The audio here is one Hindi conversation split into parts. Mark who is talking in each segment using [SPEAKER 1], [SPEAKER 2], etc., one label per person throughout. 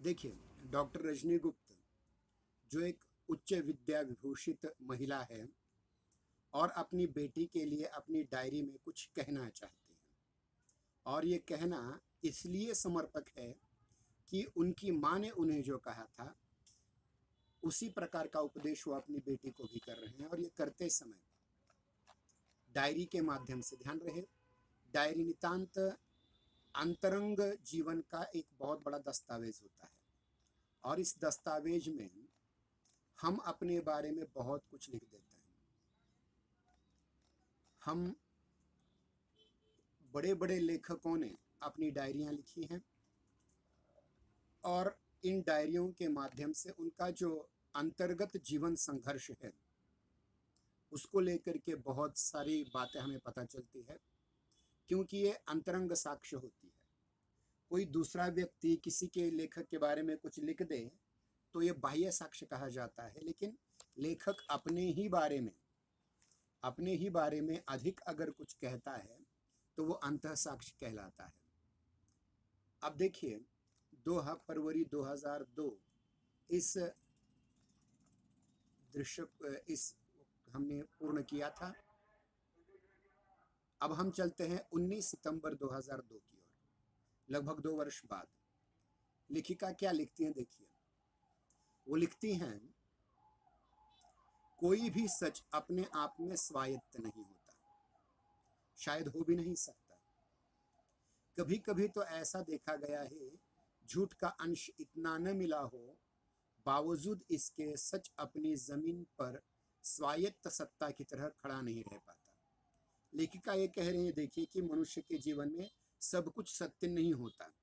[SPEAKER 1] देखिए, डॉक्टर रजनी गुप्त जो एक उच्च विद्या विभूषित महिला है और अपनी बेटी के लिए अपनी डायरी में कुछ कहना चाहती हैं। और ये कहना इसलिए समर्पक है कि उनकी माँ ने उन्हें जो कहा था उसी प्रकार का उपदेश वो अपनी बेटी को भी कर रहे हैं। और ये करते समय डायरी के माध्यम से, ध्यान रहे, डायरी नितांत अंतरंग जीवन का एक बहुत बड़ा दस्तावेज होता है। और इस दस्तावेज में हम अपने बारे में बहुत कुछ लिख देते हैं। हम बड़े बड़े लेखकों ने अपनी डायरियां लिखी हैं और इन डायरियों के माध्यम से उनका जो अंतर्गत जीवन संघर्ष है उसको लेकर के बहुत सारी बातें हमें पता चलती है, क्योंकि ये अंतरंग साक्ष्य होती है। कोई दूसरा व्यक्ति किसी के लेखक के बारे में कुछ लिख दे तो ये बाह्य साक्ष्य कहा जाता है, लेकिन लेखक अपने ही बारे में अधिक अगर कुछ कहता है तो वो अंतः साक्ष्य कहलाता है। अब देखिए, 2 फरवरी 2002 इस हमने पूर्ण किया था। अब हम चलते हैं 19 सितंबर 2002 की ओर, लगभग 2 वर्ष बाद। लेखिका क्या लिखती हैं, देखिए। वो लिखती हैं, कोई भी सच अपने आप में स्वायत्त नहीं होता, शायद हो भी नहीं सकता। कभी कभी तो ऐसा देखा गया है, झूठ का अंश इतना न मिला हो, बावजूद इसके सच अपनी जमीन पर स्वायत्त सत्ता की तरह खड़ा नहीं रह पाता। लेखिका ये कह रही है, देखिए, कि मनुष्य के जीवन में सब कुछ सत्य नहीं होता।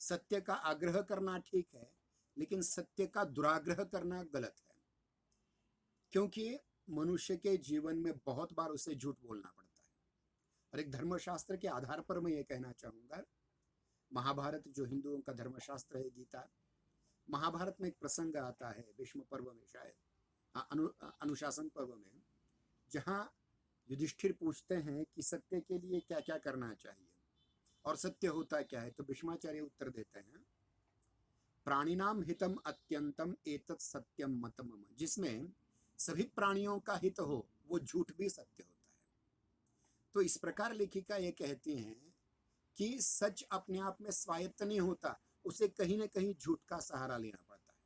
[SPEAKER 1] सत्य का आग्रह करना ठीक है, लेकिन सत्य का दुराग्रह करना गलत है, क्योंकि मनुष्य के जीवन में बहुत बार उसे झूठ बोलना पड़ता है। और एक धर्मशास्त्र के आधार पर मैं ये कहना चाहूंगा, महाभारत जो हिंदुओं का धर्मशास्त्र है, गीता, महाभारत में एक प्रसंग आता है, भीष्म पर्व में, शायद अनुशासन पर्व में, जहां युधिष्ठिर पूछते हैं कि सत्य के लिए क्या क्या करना चाहिए और सत्य होता क्या है। तो भीष्माचार्य उत्तर देते हैं, प्राणिनाम हितम अत्यंतम एतत् सत्यम मतम मम। जिसमें सभी प्राणियों का हित हो वो झूठ भी सत्य होता है। तो इस प्रकार लेखिका ये कहती हैं कि सच अपने आप में स्वायत्त नहीं होता, उसे कहीं ना कहीं झूठ का सहारा लेना पड़ता है।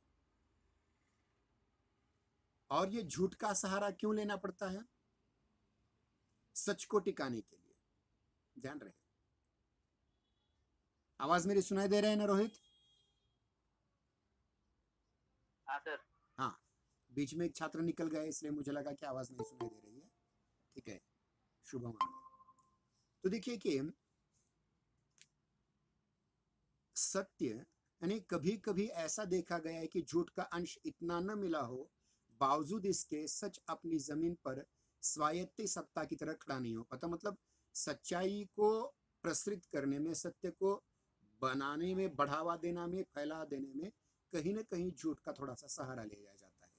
[SPEAKER 1] और ये झूठ का सहारा क्यों लेना पड़ता है? सच को टिकाने के लिए। ध्यान रहे। आवाज मेरी सुनाई दे रहे हैं ना रोहित?
[SPEAKER 2] हाँ सर।
[SPEAKER 1] हाँ, बीच में एक छात्र निकल गए, इसलिए मुझे लगा कि आवाज नहीं सुनाई दे रही है। ठीक है, शुभम। तो देखिए कि सत्य, यानी कभी कभी ऐसा देखा गया है कि झूठ का अंश इतना न मिला हो, बावजूद इसके सच अपनी जमीन पर स्वायत्त सत्ता की तरह खड़ा नहीं हो पाता। मतलब सच्चाई को प्रसरित करने में, सत्य को बनाने में, बढ़ावा देना में, फैला देने में कहीं ना कहीं झूठ का थोड़ा सा सहारा लिया जाता है।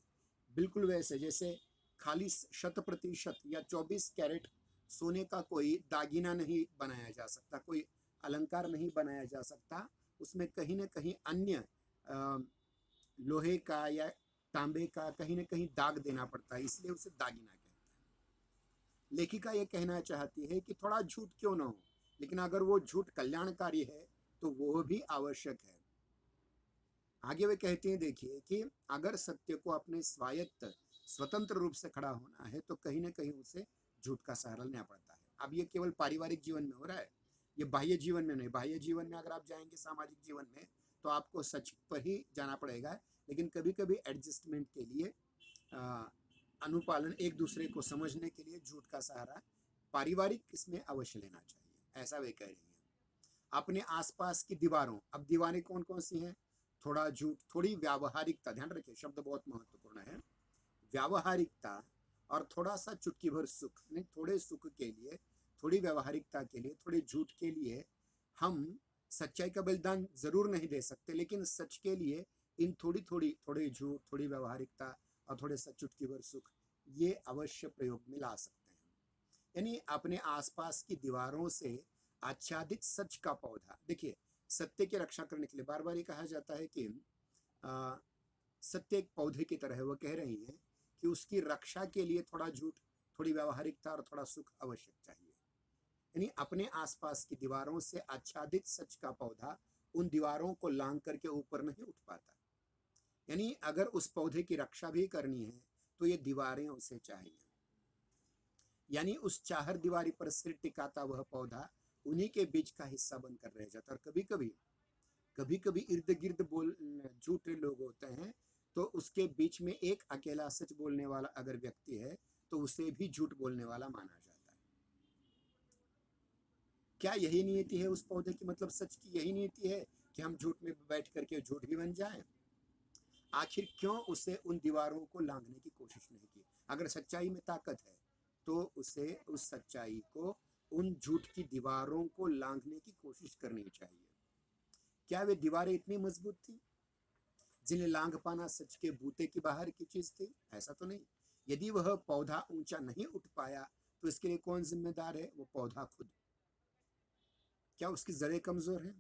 [SPEAKER 1] बिल्कुल वैसे जैसे खाली 100% या 24 कैरेट सोने का कोई दागिना नहीं बनाया जा सकता, कोई अलंकार नहीं बनाया जा सकता, उसमें कहीं ना कहीं अन्य लोहे का या तांबे का कहीं ना कहीं दाग देना पड़ता है, इसलिए उसे दागिना कहते हैं। लेखिका ये कहना चाहती है कि थोड़ा झूठ क्यों ना हो, लेकिन अगर वो झूठ कल्याणकारी है तो वो भी आवश्यक है। आगे वे कहती हैं, देखिए, कि अगर सत्य को अपने स्वायत्त स्वतंत्र रूप से खड़ा होना है तो कहीं ना कहीं उसे झूठ का सहारा लेना पड़ता है। अब ये केवल पारिवारिक जीवन में हो रहा है, ये बाह्य जीवन में नहीं। बाह्य जीवन में अगर आप जाएंगे सामाजिक जीवन में तो आपको सच पर ही जाना पड़ेगा, लेकिन कभी कभी एडजस्टमेंट के लिए, अनुपालन, एक दूसरे को समझने के लिए झूठ का सहारा पारिवारिक इसमें अवश्य लेना चाहिए, ऐसा वे कह रही हैं। अपने आसपास की दीवारों, अब दीवारें कौन कौन सी हैं? थोड़ा झूठ, थोड़ी व्यावहारिकता, ध्यान रखिए शब्द बहुत महत्वपूर्ण है, व्यावहारिकता, और थोड़ा सा चुटकी भर सुख। नहीं, थोड़े सुख के लिए, थोड़ी व्यावहारिकता के लिए, थोड़े झूठ के लिए हम सच्चाई का बलिदान जरूर नहीं दे सकते, लेकिन सच के लिए इन थोड़े झूठ, थोड़ी व्यावहारिकता और थोड़े सा चुटकी भर सुख, ये अवश्य प्रयोग में ला सकते हैं। यानी अपने आसपास की दीवारों से आच्छादित सच का पौधा। देखिए, सत्य की रक्षा करने के लिए बार बार ये कहा जाता है कि आ, सत्य एक पौधे की तरह है। वो कह रही हैं कि उसकी रक्षा के लिए थोड़ा झूठ, थोड़ी व्यावहारिकता और थोड़ा सुख आवश्यक चाहिए। यानी अपने आसपास की दीवारों से आच्छादित सच का पौधा उन दीवारों को लांघ करके ऊपर नहीं उठ पाता। यानी अगर उस पौधे की रक्षा भी करनी है तो ये दीवारें उसे चाहिए। यानी उस चाहर दीवारी पर सिर टिकाता वह पौधा उन्हीं के बीच का हिस्सा बनकर रह जाता। और कभी कभी इर्द गिर्द बोल झूठे लोग होते हैं, तो उसके बीच में एक अकेला सच बोलने वाला अगर व्यक्ति है तो उसे भी झूठ बोलने वाला माना जाता है। क्या यही नियति है उस पौधे की, मतलब सच की यही नियति है कि हम झूठ में बैठ करके झूठ भी बन जाएं? आखिर क्यों उसे उन दीवारों को लांघने की कोशिश नहीं की? अगर सच्चाई में ताकत है तो उसे उस सच्चाई को, उन झूठ की दीवारों को लांघने की कोशिश करनी चाहिए। क्या वे दीवारें इतनी मजबूत थी जिन्हें लांघ पाना सच के बूते की बाहर की चीज थी? ऐसा तो नहीं। यदि वह पौधा ऊंचा नहीं उठ पाया तो इसके लिए कौन जिम्मेदार है? वो पौधा खुद। क्या उसकी जड़ें कमजोर हैं?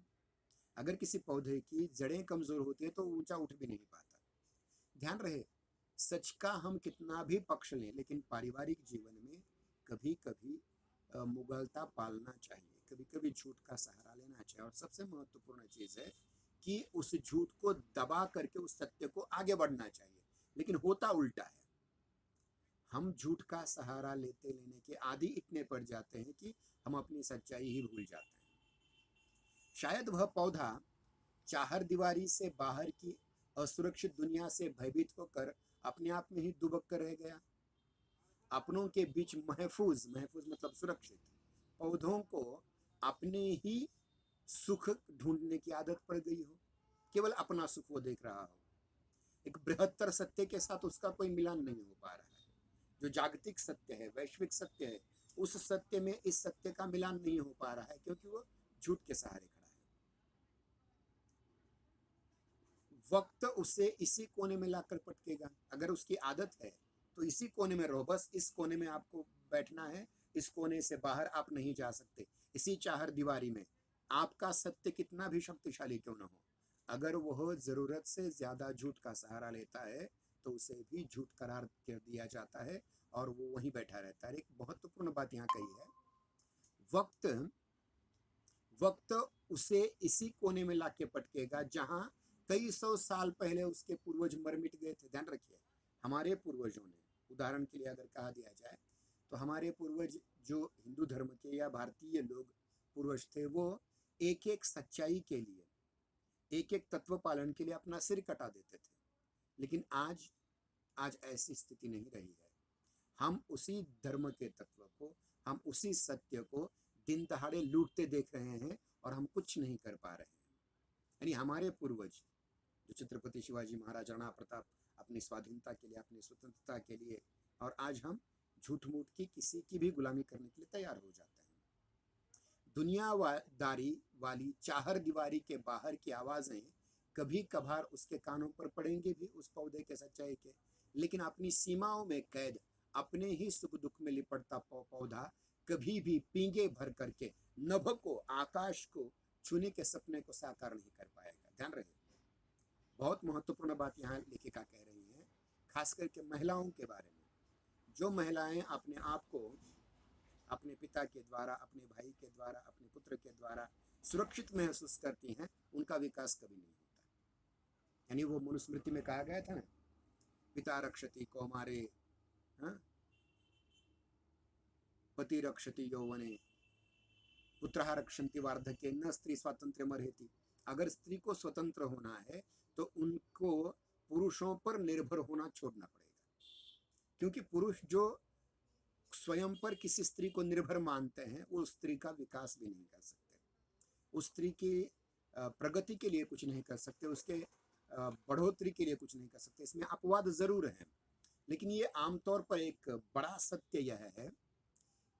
[SPEAKER 1] अगर किसी पौधे की जड़ें कमजोर होती है तो ऊंचा उठ भी नहीं पाता। ध्यान रहे, सच का हम कितना भी पक्ष लें, लेकिन पारिवारिक जीवन में कभी कभी मुगलता पालना चाहिए, कभी कभी झूठ का सहारा लेना चाहिए। और सबसे महत्वपूर्ण चीज है कि उस झूठ को दबा करके उस सत्य को आगे बढ़ना चाहिए। लेकिन होता उल्टा है, हम झूठ का सहारा लेने के आदि इतने पड़ जाते हैं कि हम अपनी सच्चाई ही भूल जाते हैं। शायद वह पौधा चाहर दीवारी से बाहर की असुरक्षित दुनिया से भयभीत होकर अपने आप में ही दुबक कर रह गया। अपनों के बीच महफूज महफूज मतलब सुरक्षित पौधों को अपने ही सुख ढूंढने की आदत पड़ गई हो। केवल अपना सुख वो देख रहा हो, एक बृहत्तर सत्य के साथ उसका कोई मिलान नहीं हो पा रहा है। जो जागतिक सत्य है, वैश्विक सत्य है, उस सत्य में इस सत्य का मिलान नहीं हो पा रहा है, क्योंकि वो झूठ के सहारे खड़ा है। वक्त उसे इसी कोने में लाकर पटकेगा। अगर उसकी आदत है तो इसी कोने में रहो, बस इस कोने में आपको बैठना है, इस कोने से बाहर आप नहीं जा सकते। इसी चाहर दीवारी में आपका सत्य कितना भी शक्तिशाली क्यों ना हो, अगर वह जरूरत से ज्यादा झूठ का सहारा लेता है तो उसे भी झूठ करार कर दिया जाता है और वो वहीं बैठा रहता है। एक महत्वपूर्ण बात यहाँ कही है, वक्त वक्त उसे इसी कोने में लाके पटकेगा जहां कई सौ साल पहले उसके पूर्वज मर मिट गए थे। ध्यान रखिए, हमारे पूर्वजों ने, उदाहरण के लिए अगर कहा दिया जाए तो हमारे पूर्वज जो हिंदू धर्म के या भारतीय लोग पूर्वज थे, वो एक एक सच्चाई के लिए, एक एक तत्व पालन के लिए अपना सिर कटा देते थे। लेकिन आज आज ऐसी स्थिति नहीं रही है। हम उसी धर्म के तत्व को, हम उसी सत्य को दिन दहाड़े लूटते देख रहे हैं और हम कुछ नहीं कर पा रहे हैं। यानी हमारे पूर्वज जो छत्रपति शिवाजी महाराज, राणा प्रताप, अपनी स्वाधीनता के लिए, अपनी स्वतंत्रता के लिए, और आज हम झूठ मूठ की किसी की भी गुलामी करने के लिए तैयार हो जाते हैं। दुनियादारी वाली चाहर दीवारी के बाहर की आवाजें कभी कभार उसके कानों पर पड़ेंगे भी, उस पौधे के सच्चाई के, लेकिन अपनी सीमाओं में कैद, अपने ही सुख दुख में लिपटता पौधा कभी भी पींगे भर करके नभ को, आकाश को छूने के सपने को साकार नहीं कर पाएगा। ध्यान रहे, बहुत महत्वपूर्ण बात यहाँ लेखिका कह रही है, खास करके महिलाओं के बारे में। जो महिलाएं अपने आप को अपने पिता के द्वारा, अपने भाई के द्वारा, अपने पुत्र के द्वारा सुरक्षित महसूस करती हैं, उनका विकास कभी नहीं होता। यानी वो मनुस्मृति में कहा गया था ना, पिता रक्षति कौमारे, पति रक्षति यौवने, पुत्रः रक्षन्ति वार्धक्ये, न स्त्री स्वातंत्र्य मर्हति। अगर स्त्री को स्वतंत्र होना है तो उनको पुरुषों पर निर्भर होना छोड़ना पड़ेगा, क्योंकि पुरुष जो स्वयं पर किसी स्त्री को निर्भर मानते हैं वो स्त्री का विकास भी नहीं कर सकते, उस स्त्री की प्रगति के लिए कुछ नहीं कर सकते, उसके बढ़ोतरी के लिए कुछ नहीं कर सकते। इसमें अपवाद जरूर है, लेकिन ये आमतौर पर एक बड़ा सत्य यह है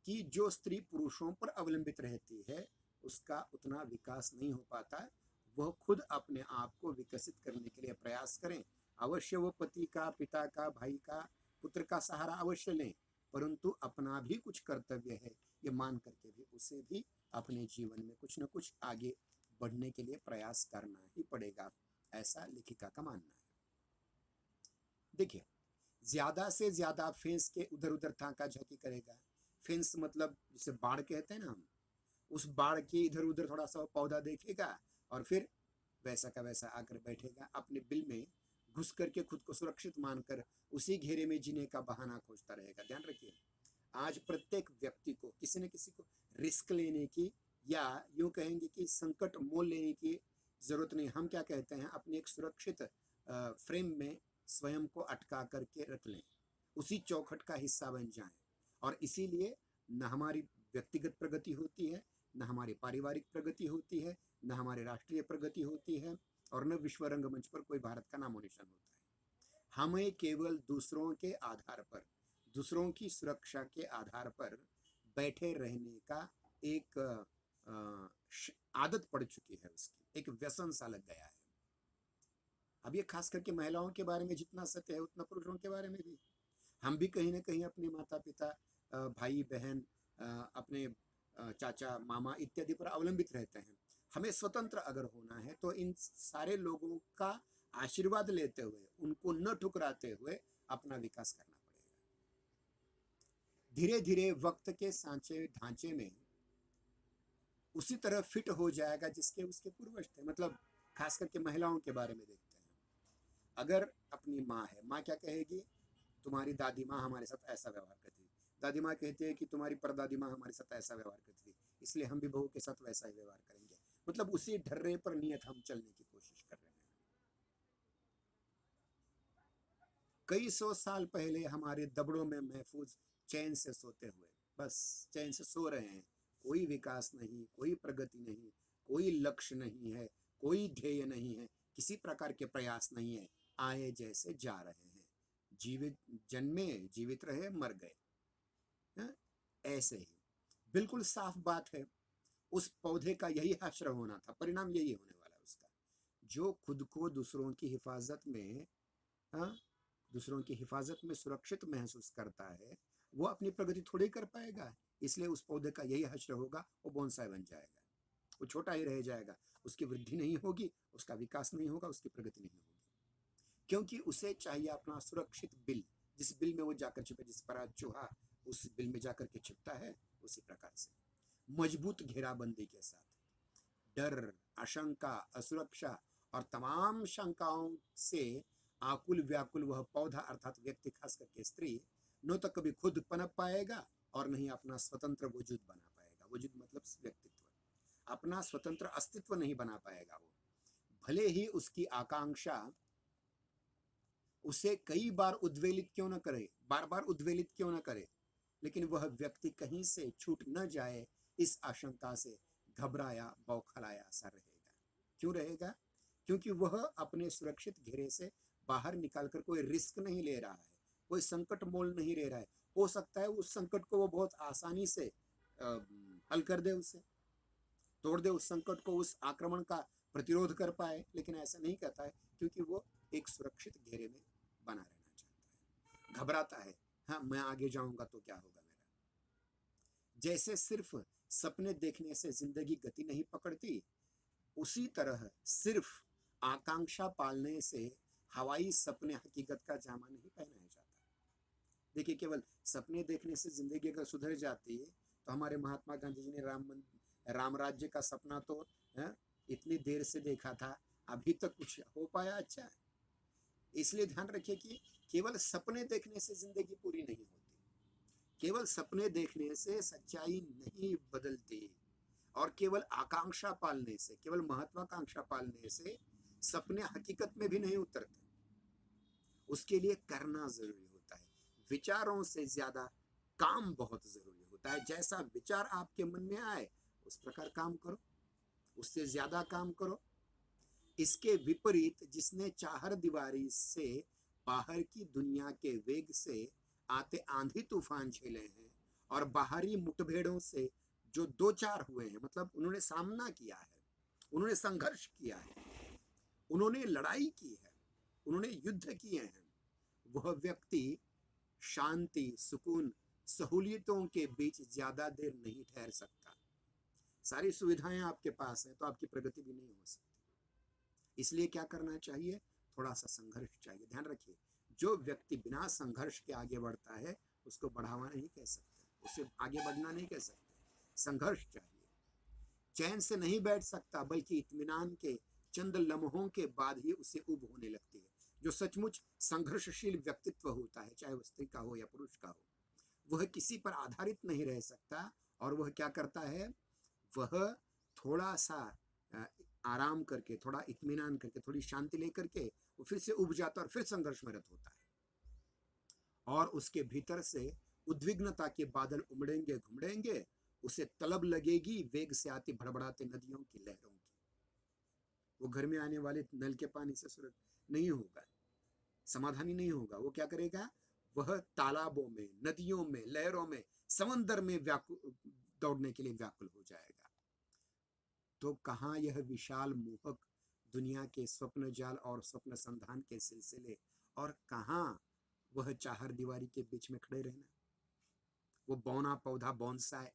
[SPEAKER 1] कि जो स्त्री पुरुषों पर अवलंबित रहती है उसका उतना विकास नहीं हो पाता। वह खुद अपने आप को विकसित करने के लिए प्रयास करें। अवश्य वो पति का, पिता का, भाई का, पुत्र का सहारा अवश्य लें, परंतु अपना भी कुछ कर्तव्य है ये मान करके भी उसे भी अपने जीवन में कुछ न कुछ आगे बढ़ने के लिए प्रयास करना ही पड़ेगा, ऐसा लेखिका का मानना है। देखिए, ज्यादा से ज्यादा फेंस के उधर उधर ताका झाकी करेगा। फेंस मतलब जिसे बाढ़ कहते हैं ना हम, उस बाढ़ के इधर उधर थोड़ा सा पौधा देखेगा और फिर वैसा का वैसा आकर बैठेगा, अपने बिल में घुस करके खुद को सुरक्षित मानकर उसी घेरे में जीने का बहाना खोजता रहेगा। ध्यान रखिए, आज प्रत्येक व्यक्ति को किसी न किसी को रिस्क लेने की या यूं कहेंगे कि संकट मोल लेने की जरूरत नहीं। हम क्या कहते हैं, अपने एक सुरक्षित फ्रेम में स्वयं को अटका करके रख लें, उसी चौखट का हिस्सा बन जाएं, और इसीलिए न हमारी व्यक्तिगत प्रगति होती है, न हमारी पारिवारिक प्रगति होती है, न हमारी राष्ट्रीय प्रगति होती है, और न विश्व रंगमंच पर कोई भारत का नामो निशान होता है। हमें केवल दूसरों के आधार पर, दूसरों की सुरक्षा के आधार पर बैठे रहने का एक आदत पड़ चुकी है, उसकी एक व्यसन सा लग गया है। अब ये खास करके महिलाओं के बारे में जितना सत्य है उतना पुरुषों के बारे में भी। हम भी कहीं ना कहीं अपने माता पिता, भाई बहन, अपने चाचा मामा इत्यादि पर अवलंबित रहते हैं। हमें स्वतंत्र अगर होना है तो इन सारे लोगों का आशीर्वाद लेते हुए, उनको न ठुकराते हुए अपना विकास करना पड़ेगा। धीरे धीरे वक्त के सांचे ढांचे में उसी तरह फिट हो जाएगा जिसके उसके पूर्वज थे। मतलब खास करके महिलाओं के बारे में देखते हैं, अगर अपनी माँ है, माँ क्या कहेगी, तुम्हारी दादी माँ हमारे साथ ऐसा व्यवहार करती थी। दादी माँ कहती है कि तुम्हारी परदादी माँ हमारे साथ ऐसा व्यवहार करती थी, इसलिए हम भी बहू के साथ वैसा ही व्यवहार करेंगे। मतलब उसी ढर्रे पर नियत हम चलने की कोशिश कर रहे हैं। कई सौ साल पहले हमारे दबड़ों में महफूज चैन से सोते हुए, बस चैन से सो रहे हैं। कोई विकास नहीं, कोई प्रगति नहीं, कोई लक्ष्य नहीं है, कोई ध्येय नहीं है, किसी प्रकार के प्रयास नहीं है, आए जैसे जा रहे हैं। जीवित जन्मे, जीवित रहे, मर गए, ऐसे ही। बिल्कुल साफ बात है, उस पौधे का यही हश्र होना था, परिणाम यही होने वाला है उसका। जो खुद को दूसरों की हिफाजत में, दूसरों की हिफाजत में सुरक्षित महसूस करता है, वो अपनी प्रगति थोड़ी कर पाएगा। इसलिए उस पौधे का यही हश्र होगा, वो बोनसाई बन जाएगा, वो छोटा ही रह जाएगा, उसकी वृद्धि नहीं होगी, उसका विकास नहीं होगा, उसकी प्रगति नहीं होगी, क्योंकि उसे चाहिए अपना सुरक्षित बिल, जिस बिल में वो जाकर छिपे। जिस पर चूहा उस बिल में जाकर के छिपता है, उसी प्रकार से मजबूत घेराबंदी के साथ डर, आशंका, असुरक्षा और तमाम शंकाओं से आकुल व्याकुल वह पौधा अर्थात व्यक्ति, खास करके स्त्री, न तो कभी खुद पनप पाएगा और नहीं अपना स्वतंत्र वजूद बना पाएगा। वजूद मतलब व्यक्तित्व, अपना स्वतंत्र अस्तित्व नहीं बना पाएगा वो। भले ही उसकी आकांक्षा उसे कई बार उद्वेलित क्यों न करे, बार बार उद्वेलित क्यों न करे, लेकिन वह व्यक्ति कहीं से छूट न जाए, इस आशंका से घबराया बौखलाया सा रहेगा। क्यों रहेगा? क्योंकि वह अपने सुरक्षित घेरे से बाहर निकालकर कोई रिस्क नहीं ले रहा है, कोई संकट मोल नहीं ले रहा है। हो सकता है उस संकट को वो बहुत आसानी से हल कर दे, उसे तोड़ दे, उस संकट को, उस आक्रमण का प्रतिरोध कर पाए, लेकिन ऐसा नहीं करता है, क्योंकि वो एक सुरक्षित घेरे में बना रहना चाहता है। घबराता है, हाँ मैं आगे जाऊंगा तो क्या होगा मेरा। जैसे सिर्फ सपने देखने से जिंदगी गति नहीं पकड़ती, उसी तरह सिर्फ आकांक्षा पालने से हवाई सपने हकीकत का जामा नहीं पहनाया जाता। देखिए, केवल सपने देखने से जिंदगी अगर सुधर जाती है तो हमारे महात्मा गांधी जी ने राम राज्य का सपना तो इतनी देर से देखा था, अभी तक कुछ हो पाया अच्छा है। इसलिए ध्यान रखिए कि केवल सपने देखने से जिंदगी पूरी नहीं होती, केवल सपने देखने से सच्चाई नहीं बदलती, और केवल आकांक्षा पालने से, केवल महत्वाकांक्षा पालने से सपने हकीकत में भी नहीं उतरते। उसके लिए करना जरूरी होता है। विचारों से ज्यादा काम बहुत जरूरी होता है। जैसा विचार आपके मन में आए उस प्रकार काम करो, उससे ज्यादा काम करो। इसके विपरीत जिसने चाहर दीवारी से बाहर की दुनिया के वेग से आते आंधी तूफान झेले हैं, और बाहरी मुठभेड़ों से जो दो चार हुए हैं, मतलब उन्होंने सामना किया है, उन्होंने संघर्ष किया है, उन्होंने लड़ाई की है, उन्होंने युद्ध किए हैं, वह व्यक्ति शांति, सुकून, सहूलियतों के बीच ज्यादा देर नहीं ठहर सकता। सारी सुविधाएं आपके पास है तो आपकी प्रगति भी नहीं हो सकती। इसलिए क्या करना चाहिए? थोड़ा सा संघर्ष चाहिए। ध्यान रखिए, जो व्यक्ति बिना संघर्ष के आगे बढ़ता है उसको बढ़ावा नहीं कह सकते, उसे आगे बढ़ना नहीं कह सकते। संघर्ष चाहिए। चैन से नहीं बैठ सकता, बल्कि इत्मीनान के चंद लम्हों के बाद ही उसे ऊब होने लगती है। जो सचमुच संघर्षशील व्यक्तित्व होता है, चाहे वह स्त्री का हो या पुरुष का हो, वह किसी पर आधारित नहीं रह सकता। और वह क्या करता है? वह थोड़ा सा आराम करके, थोड़ा इत्मीनान करके, थोड़ी शांति लेकर के वो फिर से उब जाता है और फिर संघर्ष में रत होता है। और उसके भीतर से उद्विग्नता के बादल उमड़ेंगे घुमड़ेंगे, उसे तलब लगेगी वेग से आती भड़बड़ाते नदियों की लहरों की। वो घर में आने वाले नल के पानी से सुरग नहीं होगा, समाधानी नहीं होगा। वो क्या करेगा? वह तालाबों में, नदियों में, लहरों में, समंदर में व्याकुल दौड़ने के लिए व्याकुल हो जाएगा। तो कहाँ यह विशाल मोहक दुनिया के स्वप्न जाल और स्वप्न संधान के सिलसिले, और कहाँ वह चाहर दीवारी के बीच में खड़े रहना। वो बौना पौधा बॉन्साई,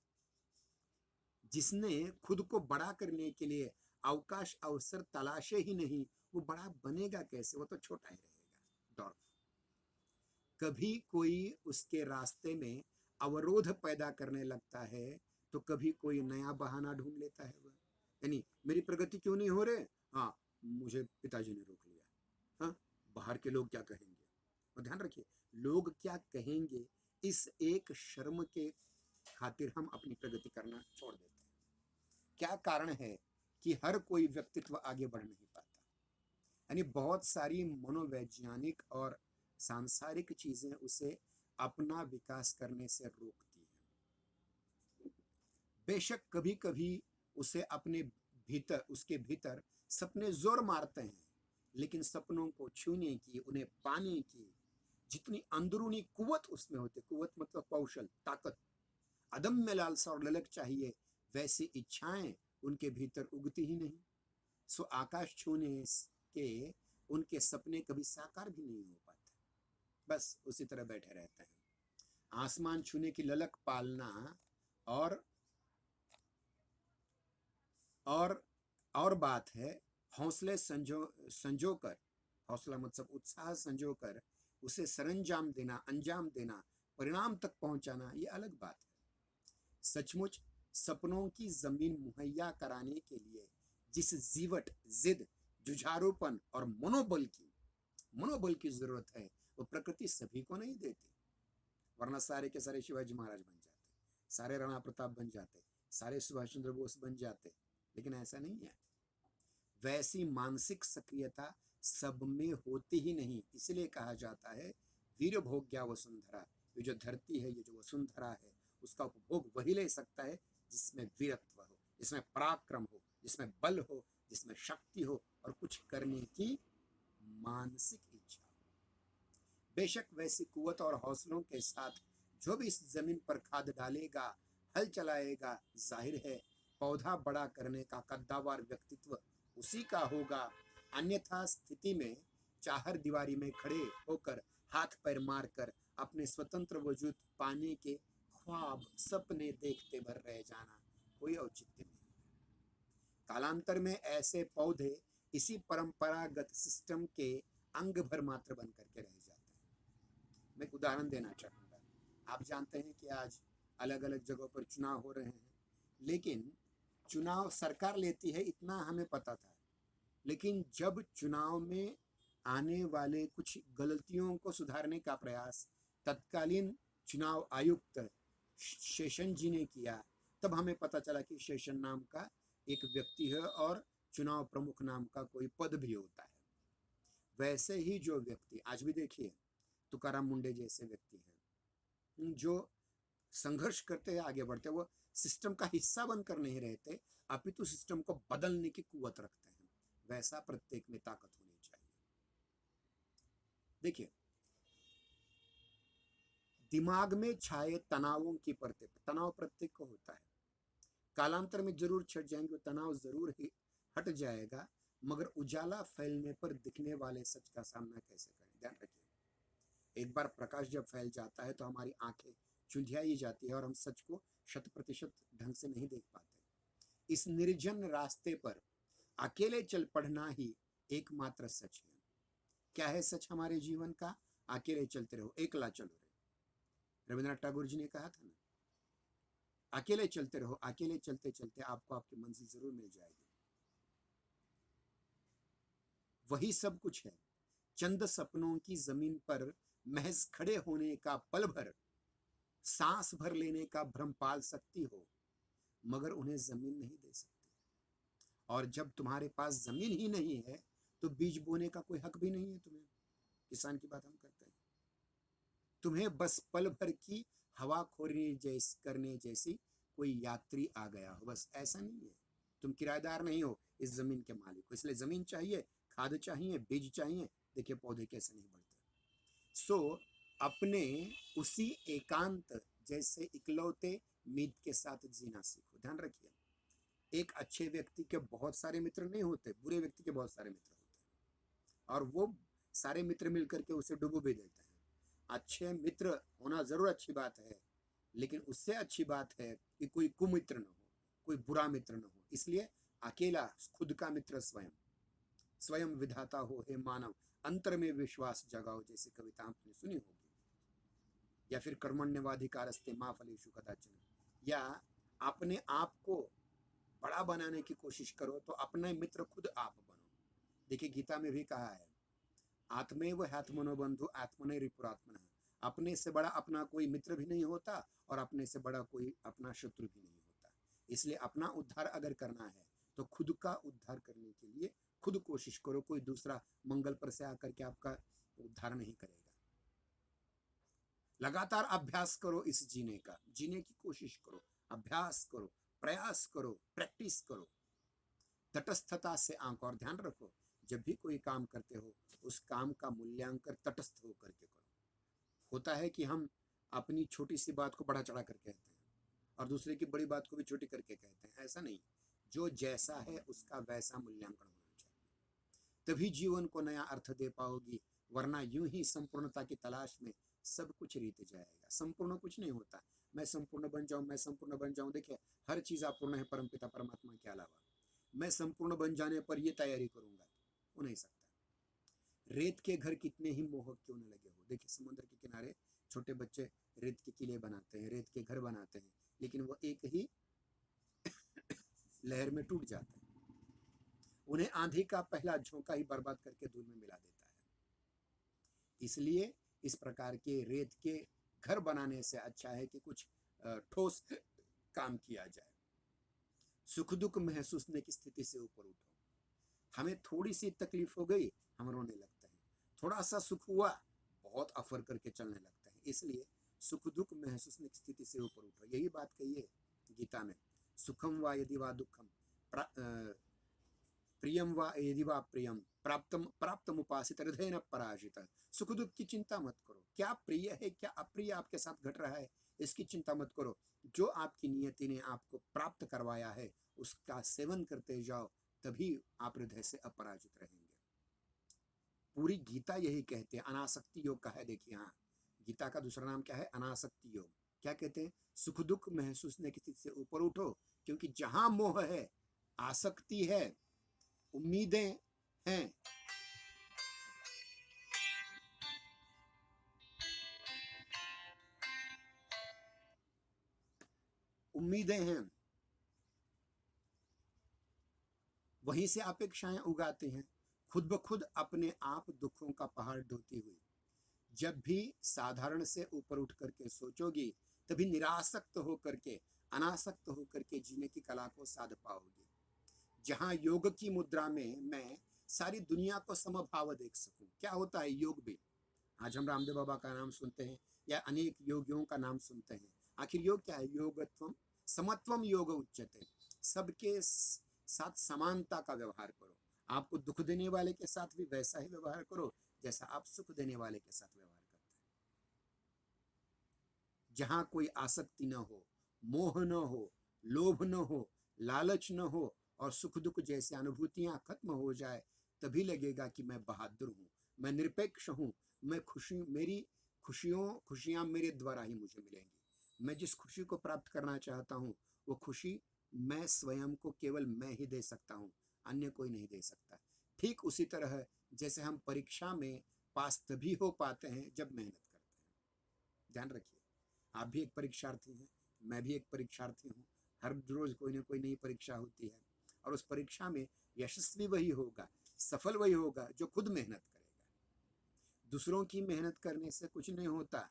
[SPEAKER 1] जिसने खुद को बड़ा करने के लिए अवकाश अवसर तलाशे ही नहीं, वो बड़ा बनेगा कैसे? वो तो छोटा ही रहेगा, डॉर्फ। कभी कोई उसके रास्ते में अवरोध पैदा करने लगता है तो कभी कोई नया बहाना ढूंढ लेता है। वह यानी मेरी प्रगति क्यों नहीं हो रहे? हाँ, मुझे पिताजी ने रोक लिया। हाँ, बाहर के लोग क्या कहेंगे? और ध्यान रखिए, लोग क्या कहेंगे, इस एक शर्म के खातिर हम अपनी प्रगति करना छोड़ देते हैं। क्या कारण है कि हर कोई व्यक्तित्व आगे बढ़ नहीं पाता? यानी बहुत सारी मनोवैज्ञानिक और सांसारिक चीजें उसे अपना विकास करने से रोकती हैं। बेशक कभी कभी उसे अपने भीतर, उसके भीतर सपने जोर मारते हैं, लेकिन सपनों को छूने की, उन्हें पाने की जितनी अंदरूनी कुवत उसमें होती, कुवत मतलब कौशल, ताकत, अदम्य लालसा और ललक चाहिए, वैसी इच्छाएं उनके भीतर उगती ही नहीं। सो आकाश छूने के उनके सपने कभी साकार भी नहीं हो पाते, बस उसी तरह बैठे रहते हैं। आसमान छूने की ललक पालना और और बात है, हौसले संजो कर, हौसला मतलब उत्साह संजो कर उसे सरंजाम देना, अंजाम देना, परिणाम तक पहुंचाना, ये अलग बात है। सचमुच सपनों की जमीन मुहैया कराने के लिए जिस जीवट, जिद, जुझारूपन और मनोबल की जरूरत है, वो प्रकृति सभी को नहीं देती। वरना सारे के सारे शिवाजी महाराज बन जाते, सारे राणा प्रताप बन जाते, सारे सुभाष चंद्र बोस बन जाते, लेकिन ऐसा नहीं है। वैसी मानसिक सक्रियता सब में होती ही नहीं। इसलिए कहा जाता है वीर भोग्या वसुंधरा, ये जो धरती है, ये जो वसुंधरा है, उसका उपभोग वही ले सकता है जिसमें वीरत्व हो, जिसमें पराक्रम हो, जिसमें बल हो, जिसमें शक्ति हो और कुछ करने की मानसिक इच्छा हो। बेशक वैसी कुवत और हौसलों के साथ जो भी इस जमीन पर खाद डालेगा, हल चलाएगा, जाहिर है पौधा बड़ा करने का कद्दावर व्यक्तित्व उसी का होगा। अन्यथा स्थिति में चाहर दीवारी में खड़े होकर हाथ पैर मारकर अपने स्वतंत्र वजूद पाने के ख्वाब, सपने देखते भर रह जाना कोई औचित्य नहीं। कालांतर में ऐसे पौधे इसी परंपरागत सिस्टम के अंग भर मात्र बन करके रह जाते हैं। मैं एक उदाहरण देना चाहूँगा। आप जानते हैं कि आज अलग अलग जगहों पर चुनाव हो रहे हैं, लेकिन चुनाव सरकार लेती है, इतना हमें पता था। लेकिन जब चुनाव में आने वाले कुछ गलतियों को सुधारने का प्रयास तत्कालीन चुनाव आयुक्त शेषन जी ने किया, तब हमें पता चला कि शेषन नाम का एक व्यक्ति है और चुनाव प्रमुख नाम का कोई पद भी होता है। वैसे ही जो व्यक्ति आज भी देखिए, तुकाराम मुंडे जैसे व्यक्ति हैं जो संघर्ष करते हैं, आगे बढ़ते हैं, वो सिस्टम का हिस्सा बनकर नहीं रहते, अपितु सिस्टम को बदलने की कुवत रखते हैं। वैसा प्रत्येक में ताकत होनी चाहिए। देखिए, दिमाग में छाए तनावों की परतें, तनाव प्रत्येक को होता है, कालांतर में जरूर छट जाएंगे, वो तनाव जरूर ही हट जाएगा, मगर उजाला फैलने पर दिखने वाले सच का सामना कैसे करें? ध्यान रखिए, एक बार प्रकाश जब फैल जाता है तो हमारी आंखें चुंधियाई जाती है और हम सच को 100% ढंग से नहीं देख पाते। इस निर्जन रास्ते पर अकेले चल पड़ना ही एकमात्र सच है। क्या है सच हमारे जीवन का? अकेले चलते रहो, एकला चलो रे। रविन्द्रनाथ टैगोर जी ने कहा था ना, अकेले चलते रहो, अकेले चलते चलते आपको आपकी मंजिल जरूर मिल जाएगी। वही सब कुछ है। चंद सपनों की जमीन पर महज खड़े होने का पल भर, सांस भर लेने का भ्रम पाल सकती हो, मगर उन्हें जमीन नहीं दे सकती। और जब तुम्हारे पास जमीन ही नहीं है तो बीज बोने का कोई हक भी नहीं है तुम्हें। किसान की बात हम करते हैं। तुम्हें बस पल भर की हवा खोरने करने जैसी कोई यात्री आ गया हो, बस ऐसा नहीं है। तुम किराएदार नहीं हो इस जमीन के मालिक हो। इसलिए जमीन चाहिए, खाद चाहिए, बीज चाहिए। देखिए पौधे कैसे नहीं बढ़ते। सो अपने उसी एकांत जैसे इकलौते मीत के साथ जीना सीखो। ध्यान रखिए, एक अच्छे व्यक्ति के बहुत सारे मित्र नहीं होते, बुरे व्यक्ति के बहुत सारे मित्र होते हैं, और वो सारे मित्र मिलकर के उसे डुबो भी देते हैं। अच्छे मित्र होना जरूर अच्छी बात है, लेकिन उससे अच्छी बात है कि कोई कुमित्र न हो, कोई बुरा मित्र न हो। इसलिए अकेला खुद का मित्र स्वयं, स्वयं विधाता हो हे मानव, अंतर में विश्वास जगाओ, जैसी कविता आपने सुनी होगी। या फिर कर्मण्यवाधिकारस्ते मा फलेषु कदाचन, या अपने आप को बड़ा बनाने की कोशिश करो तो अपने मित्र खुद आप बनो। देखिए गीता में भी कहा है, आत्मेव ह्यात्मनो बंधु आत्मने रिपुरात्मनः। अपने से बड़ा अपना कोई मित्र भी नहीं होता और अपने से बड़ा कोई अपना शत्रु भी नहीं होता। इसलिए अपना उद्धार अगर करना है तो खुद का उद्धार करने के लिए खुद कोशिश करो। कोई दूसरा मंगल पर से आकर के आपका उद्धार नहीं करेगा। लगातार अभ्यास करो इस जीने का, जीने की कोशिश करो, अभ्यास करो, प्रयास करो, प्रैक्टिस करो। तटस्थता से आंको, और ध्यान रखो जब भी कोई काम करते हो उस काम का मूल्यांकन तटस्थ होकर के करो। होता है कि हम अपनी छोटी सी बात को बड़ा चढ़ा कर कहते हैं और दूसरे की बड़ी बात को भी छोटी करके कहते हैं। ऐसा नहीं, जो जैसा है उसका वैसा मूल्यांकन होना चाहिए, तभी जीवन को नया अर्थ दे पाओगी। वरना यूं ही संपूर्णता की तलाश में सब कुछ रीत जाएगा। संपूर्ण कुछ नहीं होता। मैं संपूर्ण बन जाऊं, मैं संपूर्ण बन जाऊं। देखिए हर चीज अपूर्ण है परमपिता परमात्मा के अलावा। मैं संपूर्ण बन जाने पर ये तैयारी करूंगा, हो नहीं सकता। रेत के घर कितने ही मोहक क्यों न लगे हो। देखिए समुद्र के किनारे छोटे बच्चे रेत के किले बनाते हैं, रेत के घर बनाते हैं, लेकिन वो एक ही लहर में टूट जाते हैं। उन्हें आंधी का पहला झोंका ही बर्बाद करके धूल में मिला देता है। इसलिए इस प्रकार के रेत के घर बनाने से अच्छा है कि कुछ ठोस काम किया जाए। सुख दुख महसूसने की स्थिति से ऊपर उठो। हमें थोड़ी सी तकलीफ हो गई, हम रोने लगते हैं। थोड़ा सा सुख हुआ, बहुत अफर करके चलने लगते हैं। इसलिए सुख दुख महसूसने की स्थिति से ऊपर उठो। यही बात कही है गीता में, सुखम वा यदि वा दुखम, प्रियम वा यदि वा प्रियम, प्राप्तम उपासित हृदय न पराजित। सुख दुख की चिंता मत करो। क्या प्रिय है क्या अप्रिय आपके साथ घट रहा है, इसकी चिंता मत करो। जो आपकी नियति ने आपको प्राप्त करवाया है उसका सेवन करते जाओ, तभी आप हृदय से अपराजित रहेंगे। पूरी गीता यही कहते हैं। अनासक्ति योग का है। देखिए हाँ, गीता का दूसरा नाम क्या है? अनासक्ति योग। क्या कहते हैं? सुख दुख महसूसने की स्थिति से ऊपर उठो, क्योंकि जहां मोह है, आसक्ति है, उम्मीदें हैं, उम्मीदें हैं, वहीं से अपेक्षाएं उगाते हैं, खुद ब खुद अपने आप दुखों का पहाड़ ढोती हुई। जब भी साधारण से ऊपर उठ करके सोचोगी, तभी निरासक्त होकर के, अनासक्त होकर के जीने की कला को साध पाओगी। जहां योग की मुद्रा में मैं सारी दुनिया को समभाव देख सकूं। क्या होता है योग भी? आज हम रामदेव बाबा का नाम सुनते हैं या अनेक योगियों का नाम सुनते हैं। आखिर योग क्या है? योगत्वम समत्वम योग उच्यते। सबके साथ समानता का व्यवहार करो। आपको दुख देने वाले के साथ भी वैसा ही व्यवहार करो जैसा आप सुख देने वाले के साथ व्यवहार करते हैं। जहां कोई आसक्ति न हो, मोह न हो, लोभ न हो, लालच न हो और सुख दुख जैसी अनुभूतियां खत्म हो जाए, तभी लगेगा कि मैं बहादुर हूं, मैं निरपेक्ष हूं, मैं मेरी खुशियां मेरे द्वारा ही मुझे मिलेंगी। मैं जिस खुशी को प्राप्त करना चाहता हूं वो खुशी मैं स्वयं को केवल मैं ही दे सकता हूँ, अन्य कोई नहीं दे सकता। ठीक उसी तरह जैसे हम परीक्षा में पास तभी हो पाते हैं जब मेहनत करते हैं। ध्यान रखिए, आप भी एक परीक्षार्थी हैं, मैं भी एक परीक्षार्थी हूँ। हर रोज कोई ना कोई नई परीक्षा होती है और उस परीक्षा में यशस्वी वही होगा, सफल वही होगा जो खुद मेहनत करेगा। दूसरों की मेहनत करने से कुछ नहीं होता,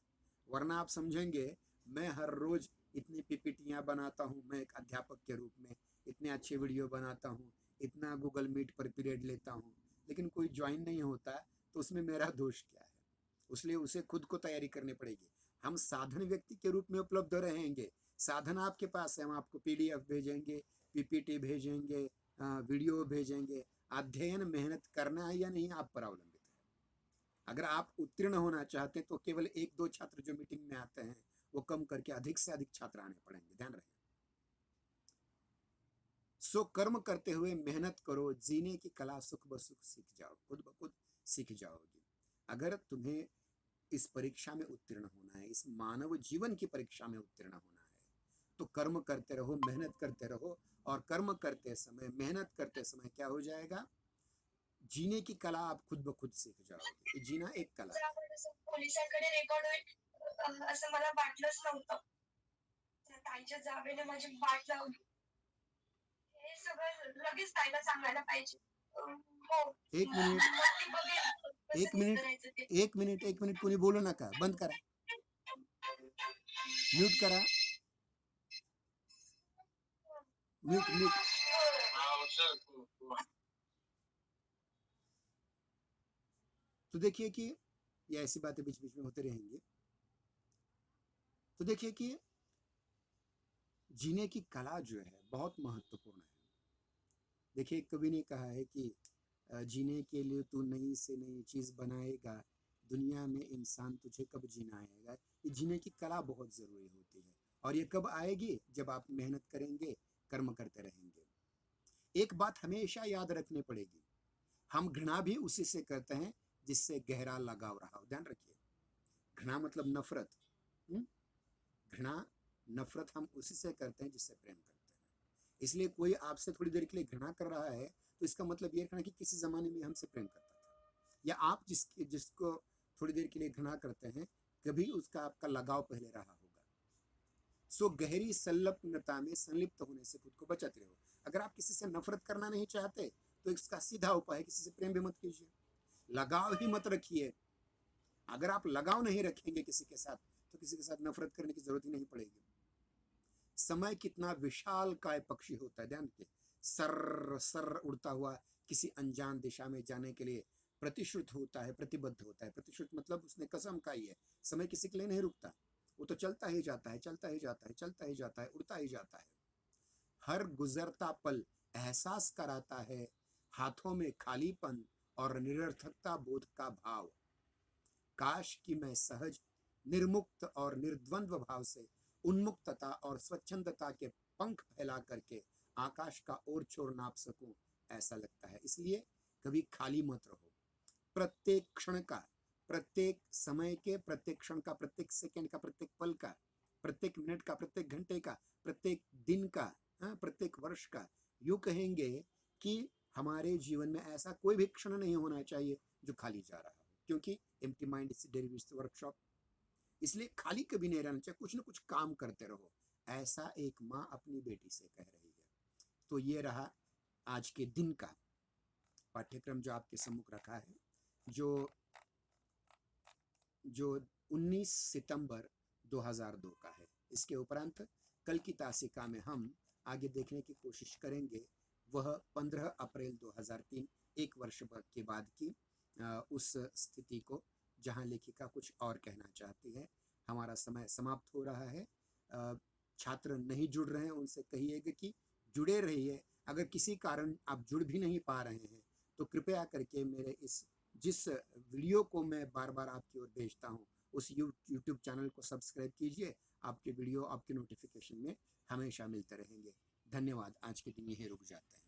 [SPEAKER 1] वरना आप समझेंगे मैं हर रोज इतनी पीपीटियां बनाता हूँ, मैं एक अध्यापक के रूप में इतने अच्छे वीडियो बनाता हूँ, इतना गूगल मीट पर पीरियड लेता हूँ, लेकिन कोई ज्वाइन नहीं होता, तो उसमें मेरा दोष क्या है? इसलिए उसे खुद को तैयारी करनी पड़ेगी। हम साधन व्यक्ति के रूप में उपलब्ध रहेंगे, साधन आपके पास है, हम आपको पीडीएफ भेजेंगे, पीपीटी भेजेंगे, वीडियो भेजेंगे। अध्ययन मेहनत करना है या नहीं आप पर अवलंबित है। अगर आप उत्तीर्ण होना चाहते हैं तो केवल एक दो छात्र जो मीटिंग में आते हैं वो कम करके अधिक से अधिक छात्र आने पड़ेंगे, ध्यान रहे। सो कर्म करते हुए मेहनत करो, जीने की कला सुख ब सुख सीख जाओ, खुद ब खुद सीख जाओगे। अगर तुम्हें इस परीक्षा में उत्तीर्ण होना है, इस मानव जीवन की परीक्षा में उत्तीर्ण होना है, तो कर्म करते रहो, मेहनत करते रहो, और कर्म करते समय, मेहनत करते समय क्या हो जाएगा? जीने की कला आप खुद ब खुद सीख जाओगे। जीना एक कला है।
[SPEAKER 3] पोलिसांकडे रेकॉर्ड होईल असं मला वाटलंच नव्हतं. त्या ताईच्या जावेने माझी वाट लावली. हे सगळं लगेच ताईला सांगायला पाहिजे. हो.
[SPEAKER 1] एक मिनिट,
[SPEAKER 3] मग ती बघेल कसं
[SPEAKER 1] एक मिनिट,
[SPEAKER 3] निस्तरायचं ते.
[SPEAKER 1] एक मिनिट, एक मिनिट, कोणी बोलू नका, बंद करा, म्यूट करा, म्यूट म्यूट। तो देखिए कि ये ऐसी बातें बीच बीच में होते रहेंगी। तो देखिए कि जीने की कला जो है बहुत महत्वपूर्ण है। देखिए, कवि ने कहा है कि जीने के लिए तू नई से नई चीज बनाएगा, दुनिया में इंसान तुझे कब जीना आएगा। ये जीने की कला बहुत जरूरी होती है, और ये कब आएगी? जब आप मेहनत करेंगे, कर्म करते रहेंगे। एक बात हमेशा याद रखनी पड़ेगी, हम घृणा भी उसी से करते हैं जिससे गहरा लगाव रहा हो। ध्यान रखिए, घृणा मतलब नफरत। घृणा, नफरत हम उसी से करते हैं जिससे प्रेम करते हैं। इसलिए कोई आपसे थोड़ी देर के लिए घृणा कर रहा है तो इसका मतलब ये रखना कि किसी जमाने में हमसे प्रेम करता था, या आप जिसको थोड़ी देर के लिए घृणा करते हैं कभी उसका आपका लगाव पहले रहा होगा। सो गहरी संलग्नता में संलिप्त होने से खुद को बचाते रहो। अगर आप किसी से नफरत करना नहीं चाहते तो इसका सीधा उपाय है, किसी से प्रेम भी मत कीजिए, लगाव ही मत रखिए। अगर आप लगाव नहीं रखेंगे किसी के साथ तो किसी के साथ नफरत करने की जरूरत ही नहीं पड़ेगी। समय कितना विशाल काय पक्षी होता है, ध्यान रखिए, सर सर उड़ता हुआ किसी अनजान दिशा में जाने के लिए प्रतिश्रुत होता है, प्रतिबद्ध होता है। प्रतिश्रुत मतलब उसने कसम खाई है। समय किसी के लिए नहीं रुकता, वो तो चलता ही जाता है, चलता ही जाता है, चलता ही जाता है, उड़ता ही जाता है। हर गुजरता पल एहसास कराता है हाथों में खालीपन और निरर्थकता बोध का भाव। काश कि मैं सहज, निर्मुक्त और निर्द्वंद्व भाव से उन्मुक्तता और स्वच्छंदता के पंख फैला करके आकाश का ओर छोर नाप सकूं, ऐसा लगता है। इसलिए कभी खाली मत रहो। प्रत्येक क्षण का, प्रत्येक समय के, प्रत्येक क्षण का, प्रत्येक सेकंड का, प्रत्येक पल का, प्रत्येक मिनट का, प्रत्येक घंटे का, प्रत्येक दिन का, प्रत्येक वर्ष का, यूं कहेंगे कि हमारे जीवन में ऐसा कोई भी क्षण नहीं होना चाहिए जो खाली जा रहा हो, क्योंकि empty mind is derivatives workshop. इसलिए खाली कभी नहीं रहना चाहिए, कुछ ना कुछ काम करते रहो, ऐसा एक माँ अपनी बेटी से कह रही है। तो ये रहा आज के दिन का पाठ्यक्रम जो आपके सम्मुख रखा है, जो 19 सितंबर 2002 का है। इसके उपरांत कल की तासिका में हम आगे देखने की कोशिश करेंगे वह 15 अप्रैल 2003, एक वर्ष के बाद की उस स्थिति को जहां लेखिका कुछ और कहना चाहती है। हमारा समय समाप्त हो रहा है। छात्र नहीं जुड़ रहे हैं, उनसे कहिएगा कि जुड़े रहिए। अगर किसी कारण आप जुड़ भी नहीं पा रहे हैं तो कृपया करके मेरे जिस वीडियो को मैं बार बार आपकी ओर भेजता हूँ उस यूट्यूब चैनल को सब्सक्राइब कीजिए। आपके वीडियो आपके नोटिफिकेशन में हमेशा मिलते रहेंगे। धन्यवाद। आज के दिन यहीं रुक जाते हैं।